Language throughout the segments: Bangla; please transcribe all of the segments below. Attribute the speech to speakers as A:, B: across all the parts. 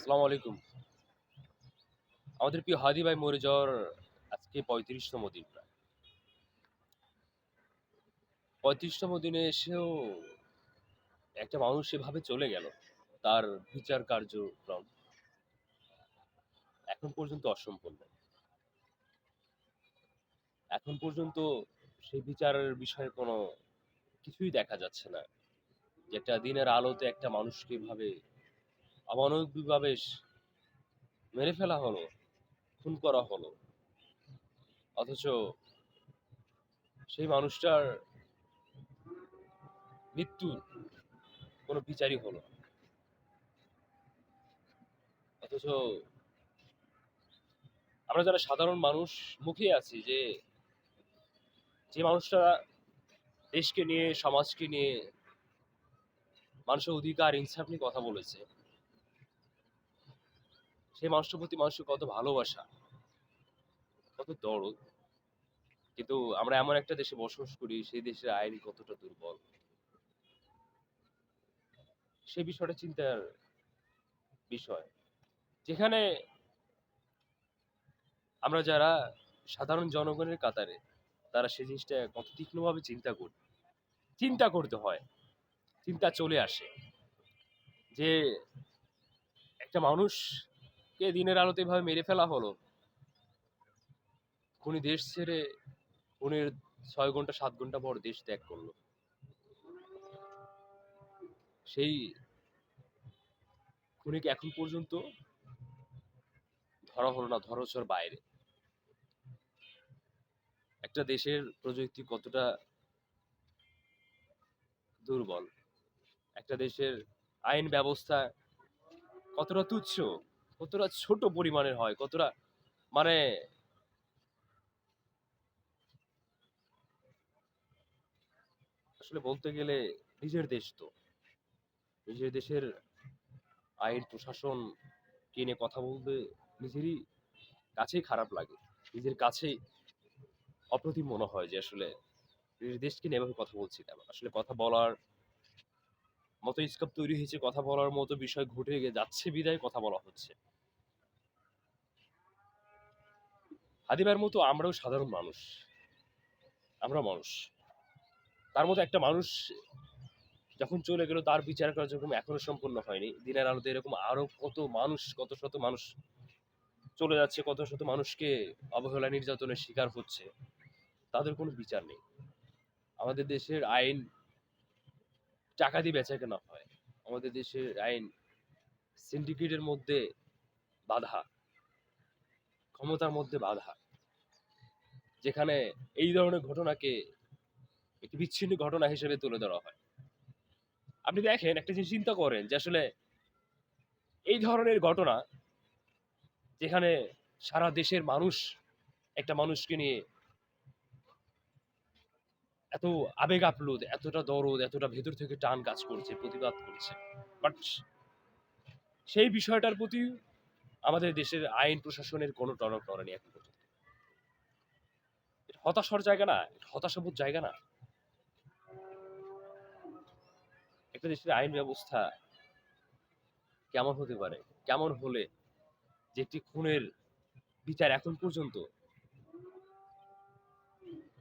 A: আসসালামু আলাইকুম। আমাদের প্রিয় হাদি ভাই মরে যাওয়ার আজকে ৩৫তম দিন প্রায়। ৩৫তম দিনে এসেও একটা মানুষ এভাবে চলে গেল। তার বিচার কার্যক্রম এখন পর্যন্ত অসম্পূর্ণ। এখন পর্যন্ত সেই বিচারের বিষয়ে কোনো কিছুই দেখা যাচ্ছে না। যে একটা দিনের আলোতে একটা মানুষকে এভাবে অমানবিকভাবে মেরে ফেলা হলো, খুন করা হলো। অথচ সেই মানুষটার মৃত্যুর কোনো বিচারই হলো না। অথচ আমরা যারা সাধারণ মানুষ মুখিয়ে আছি যে যে মানুষটা দেশকে নিয়ে, সমাজকে নিয়ে, মানুষের অধিকার, ইনসাফ নিয়ে কথা বলেছে, সেই মানুষটার প্রতি মানুষের কত ভালোবাসা, কত দরদ। কিন্তু আমরা এমন একটা দেশে বসবাস করি, সেই দেশের আইন কতটা দুর্বল, সেই বিষয়টা চিন্তার বিষয়। যেখানে আমরা যারা সাধারণ জনগণের কাতারে, তারা সেই জিনিসটা কত তীক্ষ্ণভাবে চিন্তা করতে হয়, চিন্তা চলে আসে যে একটা মানুষকে দিনের আলোতে এভাবে মেরে ফেলা হলো। খুনি দেশ ছেড়ে খুনের ৬ ঘন্টা ৭ ঘন্টা পর দেশ ত্যাগ করলো। সেই খুনিকে এখন পর্যন্ত ধরা হলো না, ধরাছোঁয়ার বাইরে। একটা দেশের প্রযুক্তি কতটা দুর্বল, একটা দেশের আইন ব্যবস্থা কতটা তুচ্ছ, কতটা ছোট পরিমাণের হয়, কতটা মানে আসলে বলতে গেলে নিজের দেশ তো, নিজের দেশের আইন প্রশাসন কে নিয়ে কথা বলতে নিজেরই কাছেই খারাপ লাগে, নিজের কাছেই অপ্রতিম মনে হয় যে আসলে নিজের দেশকে নিয়ে এভাবে কথা বলছি কেন। আসলে কথা বলার মতো স্কোপ তৈরি হয়েছে, কথা বলার মতো বিষয় ঘটে যাচ্ছে বিদায় কথা বলা হচ্ছে। হাদিবার মতো আমরাও সাধারণ মানুষ, আমরা মানুষ। তার মতো একটা মানুষ যখন চলে গেল, তার বিচার কার্যক্রম এখনো সম্পূর্ণ হয়নি। দিনের আলোতে এরকম আরো কত মানুষ, কত শত মানুষ চলে যাচ্ছে, কত শত মানুষকে অবহেলা নির্যাতনের শিকার হচ্ছে, তাদের কোনো বিচার নেই। আমাদের দেশের আইন টাকা দিয়ে বেচা কেনা হয়, আমাদের দেশের আইন সিন্ডিকেটের মধ্যে বাধা, ক্ষমতার মধ্যে বাধা, যেখানে এই ধরনের ঘটনাকে একটি বিচ্ছিন্ন ঘটনা হিসেবে তুলে ধরা হয়। আপনি দেখেন, একটা জিনিস চিন্তা করেন যে আসলে এই ধরনের ঘটনা, যেখানে সারা দেশের মানুষ একটা মানুষকে নিয়ে এত আবেগ আপ্লুত, এতটা দরদ, এতটা ভেতর থেকে টান কাজ করছে, প্রতিবাদ করছে, বাট সেই বিষয়টার প্রতি আমাদের দেশের আইন প্রশাসনের কোনো টনক নড়েনি এখন পর্যন্ত। এটা হতাশার জায়গা না, এটা হতাশাবোধ জায়গা না। একটা দেশের আইন ব্যবস্থা কেমন হতে পারে, কেমন হলে যে একটি খুনের বিচার এখন পর্যন্ত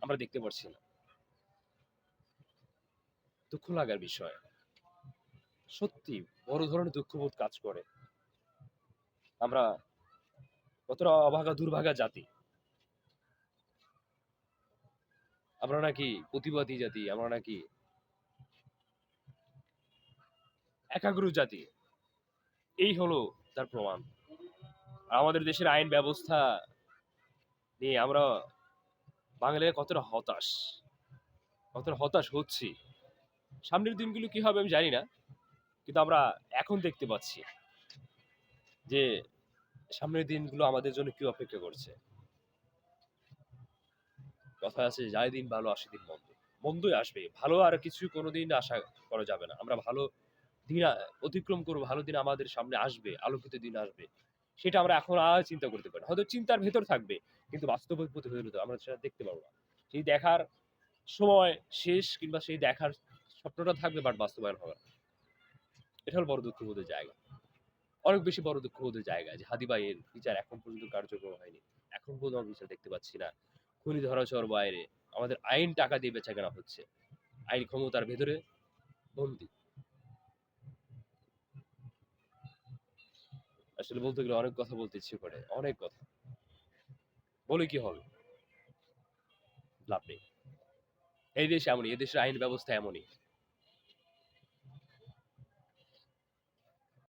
A: আমরা দেখতে পাচ্ছি না। দুঃখ লাগার বিষয়, সত্যি বড় ধরনের দুঃখবোধ কাজ করে। আমরা কতটা অভাগা দুর্ভাগা জাতি, আমরা নাকি প্রতিবাদী জাতি, আমরা নাকি একাগ্র জাতি, এই হলো তার প্রমাণ। আমাদের দেশের আইন ব্যবস্থা নিয়ে আমরা বাঙালিরা কতটা হতাশ হচ্ছি। সামনের দিনগুলো কি হবে আমি জানি না, কিন্তু আমরা এখন দেখতে পাচ্ছি যে সামনের দিনগুলো আমাদের জন্য কি অপেক্ষা করছে। কথা আছে, যায় দিন ভালো আসে দিন মন্দ, মন্দই আসবে, ভালো আর কিছু কোনোদিন আশা করা যাবে না। আমরা ভালো দিন অতিক্রম করবো, ভালো দিন আমাদের সামনে আসবে, আলোকিত দিন আসবে, সেটা আমরা এখন আর চিন্তা করতে পারি না। হয়তো চিন্তার ভেতর থাকবে, কিন্তু বাস্তবের প্রতি হইলে তো আমরা সেটা দেখতে পারবো না। সেই দেখার সময় শেষ, কিংবা সেই দেখার স্বপ্নটা থাকবে, বাট বাস্তবায়ন হবে না। এটা হলো বড় দুঃখবোধের জায়গা। অনেক বেশি বড় দুঃখ ওদের জায়গা যে হাদি ভাইয়ের বিচার এখন পর্যন্ত কার্যকর হয়নি। এখন পর্যন্ত আমরা বিচার দেখতে পাচ্ছি না। খুনি ধরা ছোঁয়ার বাইরে আমাদের আইন টাকা দিয়ে বেচাকেনা হচ্ছে। আইন ক্ষমতার ভেতরে বন্দী। আসলে বলতে গেলে অনেক কথা বলতে ইচ্ছে করে। অনেক কথা। বলে কি হবে? লাভ নেই। এই দেশ এমনই। এই দেশের আইন ব্যবস্থা এমনই।